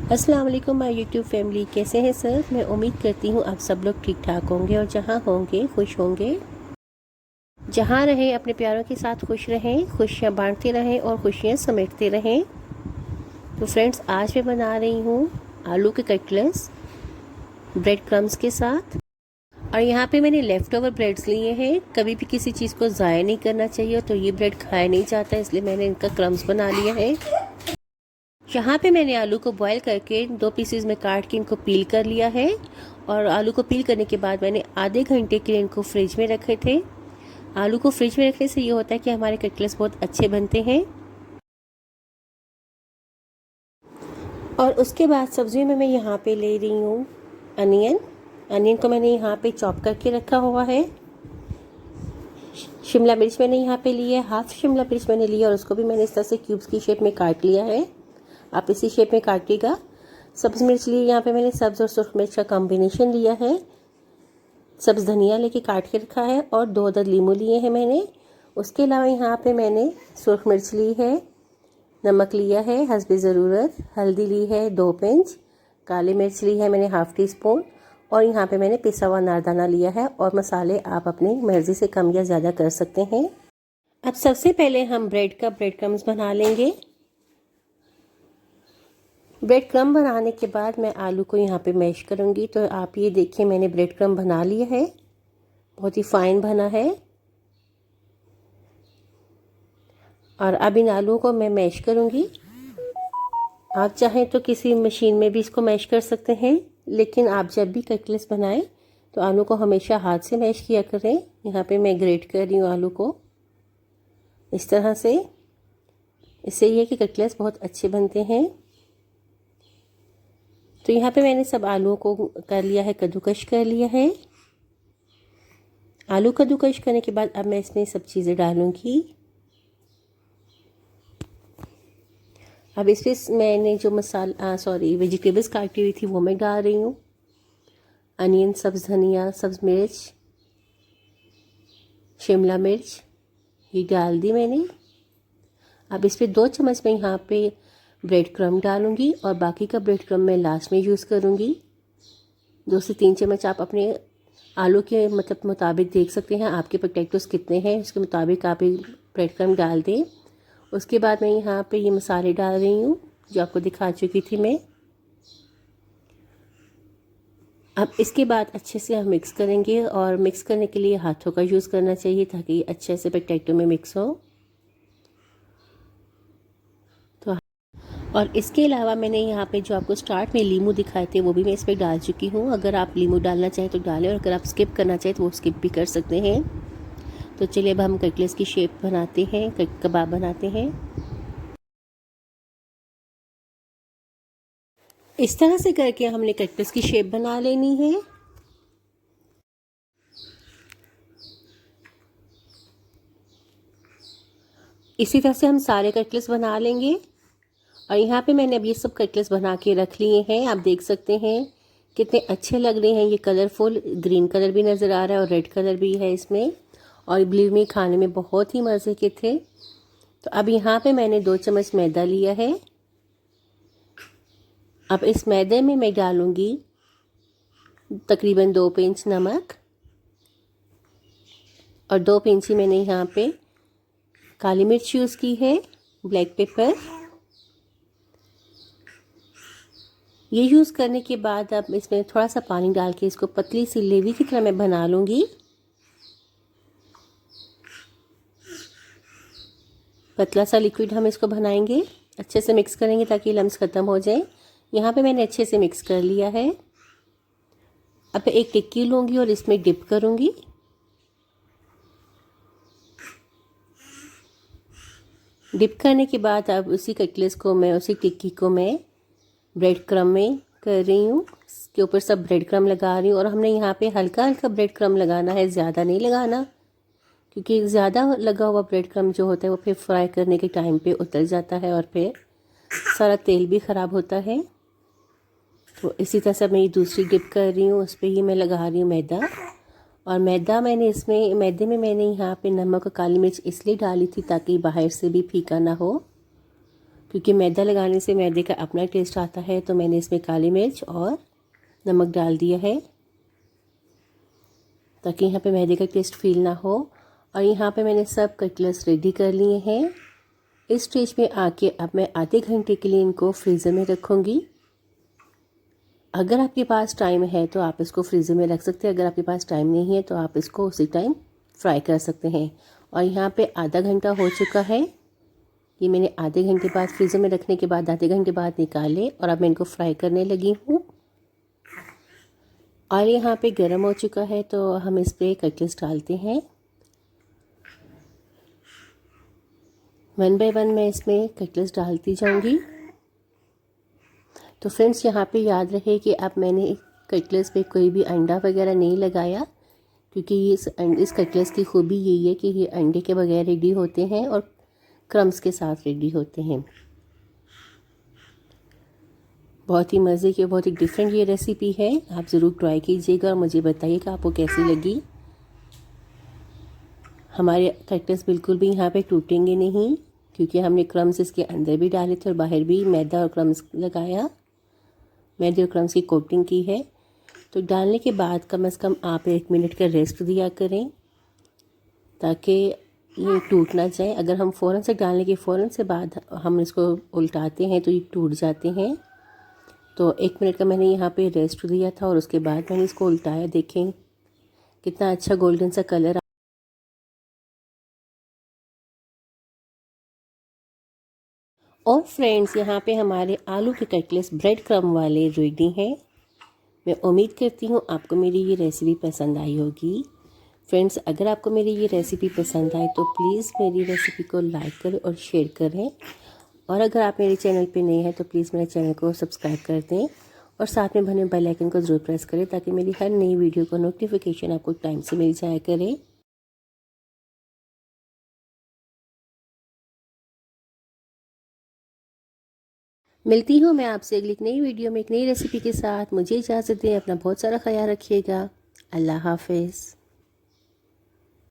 अस्सलाम वालेकुम my YouTube family, कैसे हैं सर। मैं उम्मीद करती हूँ आप सब लोग ठीक ठाक होंगे और जहाँ होंगे खुश होंगे। जहाँ रहें अपने प्यारों के साथ खुश रहें, खुशियाँ बांटते रहें और खुशियाँ समेटते रहें। तो फ्रेंड्स, आज मैं बना रही हूँ आलू के कटलेट्स ब्रेड क्रम्स के साथ। और यहाँ पे मैंने लेफ़्ट ओवर ब्रेड्स लिए हैं। कभी भी किसी चीज़ को ज़ाया नहीं करना चाहिए, तो ये ब्रेड खाया नहीं जाता, इसलिए मैंने इनका क्रम्स बना लिया है। यहाँ पे मैंने आलू को बॉईल करके 2 पीसेस में काट के इनको पील कर लिया है। और आलू को पील करने के बाद मैंने आधे घंटे के लिए इनको फ्रिज में रखे थे। आलू को फ्रिज में रखने से ये होता है कि हमारे कटलेट्स बहुत अच्छे बनते हैं। और उसके बाद सब्जियों में मैं यहाँ पे ले रही हूँ अनियन को मैंने यहाँ पे चॉप करके रखा हुआ है। शिमला मिर्च मैंने यहाँ पे ली है, हाफ शिमला मिर्च मैंने लिया और उसको भी मैंने इस तरह से क्यूब्स की शेप में काट लिया है। आप इसी शेप में काटिएगा। सब्ज़ मिर्च लिए यहाँ पे मैंने सब्ज़ और सुर्ख मिर्च का कॉम्बिनेशन लिया है। सब्ज़ धनिया लेके काट के रखा है और 2 अदद लीमू लिए हैं मैंने। उसके अलावा यहाँ पे मैंने सुर्ख मिर्च ली है, नमक लिया है हस्बे ज़रूरत, हल्दी ली है 2 पिंच, काली मिर्च ली है मैंने हाफ़ टी स्पून और यहाँ पे मैंने पिसा हुआ अनारदाना लिया है। और मसाले आप अपनी मर्ज़ी से कम या ज़्यादा कर सकते हैं। अब सबसे पहले हम ब्रेड क्रम्स बना लेंगे। ब्रेड क्रम्ब बनाने के बाद मैं आलू को यहाँ पे मैश करूँगी। तो आप ये देखिए, मैंने ब्रेड क्रम्ब बना लिया है, बहुत ही फाइन बना है। और अब इन आलूओं को मैं मैश करूँगी। आप चाहें तो किसी मशीन में भी इसको मैश कर सकते हैं, लेकिन आप जब भी कटलेट्स बनाएं तो आलू को हमेशा हाथ से मैश किया करें। यहाँ पे मैं ग्रेट कर रही हूँ आलू को इस तरह से। इससे ये है कि कटलेट्स बहुत अच्छे बनते हैं। तो यहाँ पे मैंने सब आलूओं को कर लिया है, कद्दूकश कर लिया है। आलू कद्दूकश करने के बाद अब मैं इसमें सब चीज़ें डालूँगी। अब इसमें मैंने जो वेजिटेबल्स काटी हुई थी वो मैं डाल रही हूँ। अनियन, सब्ज़ धनिया, सब्ज़ मिर्च, शिमला मिर्च ये डाल दी मैंने। अब इस पर 2 चम्मच मैं यहाँ पे ब्रेड क्रम्ब डालूँगी और बाकी का ब्रेड क्रम्ब मैं लास्ट में यूज़ करूँगी। 2 से 3 चम्मच आप अपने आलू के मुताबिक देख सकते हैं, आपके पोटैटोज़ कितने हैं उसके मुताबिक आप ब्रेड क्रम्ब डाल दें। उसके बाद मैं यहाँ पे ये मसाले डाल रही हूँ जो आपको दिखा चुकी थी मैं। अब इसके बाद अच्छे से हम मिक्स करेंगे और मिक्स करने के लिए हाथों का यूज़ करना चाहिए ताकि अच्छे से पोटैटो में मिक्स हो। तो और इसके अलावा मैंने यहाँ पे जो आपको स्टार्ट में लीमू दिखाए थे वो भी मैं इस पर डाल चुकी हूँ। अगर आप लीमू डालना चाहें तो डालें और अगर आप स्किप करना चाहें तो वो स्किप भी कर सकते हैं। तो चलिए अब हम कटलेट्स की शेप बनाते हैं, कबाब बनाते हैं। इस तरह से करके हमने कटलेट्स की शेप बना लेनी है। इसी तरह से हम सारे कटलेट्स बना लेंगे। और यहाँ पे मैंने अब ये सब कटलेट्स बना के रख लिए हैं। आप देख सकते हैं कितने अच्छे लग रहे हैं। ये कलरफुल ग्रीन कलर भी नज़र आ रहा है और रेड कलर भी है इसमें। और बिलीव मी, खाने में बहुत ही मज़े के थे। तो अब यहाँ पे मैंने 2 चम्मच मैदा लिया है। अब इस मैदे में मैं डालूँगी तकरीबन 2 पिंच नमक और 2 पिंच ही मैंने यहाँ पे काली मिर्च यूज़ की है, ब्लैक पेपर। ये यूज़ करने के बाद अब इसमें थोड़ा सा पानी डाल के इसको पतली सी लेवी की तरह मैं बना लूँगी। पतला सा लिक्विड हम इसको बनाएंगे, अच्छे से मिक्स करेंगे ताकि लम्स ख़त्म हो जाए। यहाँ पे मैंने अच्छे से मिक्स कर लिया है। अब एक टिक्की लूँगी और इसमें डिप करूँगी। डिप करने के बाद अब उसी टिक्की को मैं ब्रेड क्रम्ब में कर रही हूँ। इसके ऊपर सब ब्रेड क्रम्ब लगा रही हूँ और हमने यहाँ पे हल्का हल्का ब्रेड क्रम्ब लगाना है, ज़्यादा नहीं लगाना, क्योंकि ज़्यादा लगा हुआ ब्रेड क्रम्ब जो होता है वो फिर फ्राई करने के टाइम पे उतर जाता है और फिर सारा तेल भी ख़राब होता है। तो इसी तरह से मैं ये दूसरी डिप कर रही हूँ, उस पर ही मैं लगा रही हूँ मैदा। और मैदे में मैंने यहाँ पे नमक और काली मिर्च इसलिए डाली थी ताकि बाहर से भी फीका ना हो। क्योंकि मैदा लगाने से मैदे का अपना टेस्ट आता है, तो मैंने इसमें काली मिर्च और नमक डाल दिया है ताकि यहाँ पे मैदे का टेस्ट फील ना हो। और यहाँ पे मैंने सब कटलेट्स रेडी कर लिए हैं। इस स्टेज पे आके अब मैं आधे घंटे के लिए इनको फ्रीज़र में रखूँगी। अगर आपके पास टाइम है तो आप इसको फ्रीज़र में रख सकते हैं, अगर आपके पास टाइम नहीं है तो आप इसको उसी टाइम फ्राई कर सकते हैं। और यहाँ पे आधा घंटा हो चुका है। ये मैंने आधे घंटे बाद फ्रीज़र में रखने के बाद आधे घंटे बाद निकाले और अब मैं इनको फ्राई करने लगी हूँ। ऑयल यहाँ पे गर्म हो चुका है तो हम इस पर कटलेट्स डालते हैं। 1 बाय 1 मैं इसमें कटलेट्स डालती जाऊँगी। तो फ्रेंड्स यहाँ पे याद रहे कि अब मैंने कटलेट्स पे कोई भी अंडा वगैरह नहीं लगाया, क्योंकि इस कटलेट्स की खूबी यही है कि ये अंडे के बगैर रेडी होते हैं और क्रम्स के साथ रेडी होते हैं। बहुत ही मज़े की, बहुत ही डिफरेंट ये रेसिपी है। आप ज़रूर ट्राई कीजिएगा और मुझे बताइएगा आपको कैसी लगी। हमारे कटलेट्स बिल्कुल भी यहाँ पे टूटेंगे नहीं, क्योंकि हमने क्रम्स इसके अंदर भी डाले थे और बाहर भी मैदा और क्रम्स लगाया, मैदे और क्रम्स की कोटिंग की है। तो डालने के बाद कम से कम आप 1 मिनट का रेस्ट दिया करें ताकि ये टूट ना जाए। अगर हम फ़ौरन से डालने के फ़ौरन से बाद हम इसको उल्टाते हैं तो ये टूट जाते हैं। तो 1 मिनट का मैंने यहाँ पे रेस्ट दिया था और उसके बाद मैंने इसको उल्टाया। देखें कितना अच्छा गोल्डन सा कलर। और फ्रेंड्स यहाँ पे हमारे आलू के कटलेट्स ब्रेड क्रम्ब वाले रेडी हैं। मैं उम्मीद करती हूँ आपको मेरी ये रेसिपी पसंद आई होगी। फ्रेंड्स अगर आपको मेरी ये रेसिपी पसंद आए तो प्लीज़ मेरी रेसिपी को लाइक करें और शेयर करें। और अगर आप मेरे चैनल पे नए हैं तो प्लीज़ मेरे चैनल को सब्सक्राइब कर दें और साथ में बने बेल आइकन को ज़रूर प्रेस करें ताकि मेरी हर नई वीडियो का नोटिफिकेशन आपको टाइम से मिल जाया करे। मिलती हूँ मैं आपसे अगली एक नई वीडियो में एक नई रेसिपी के साथ। मुझे इजाज़त दें, अपना बहुत सारा ख्याल रखिएगा। अल्लाह हाफिज़।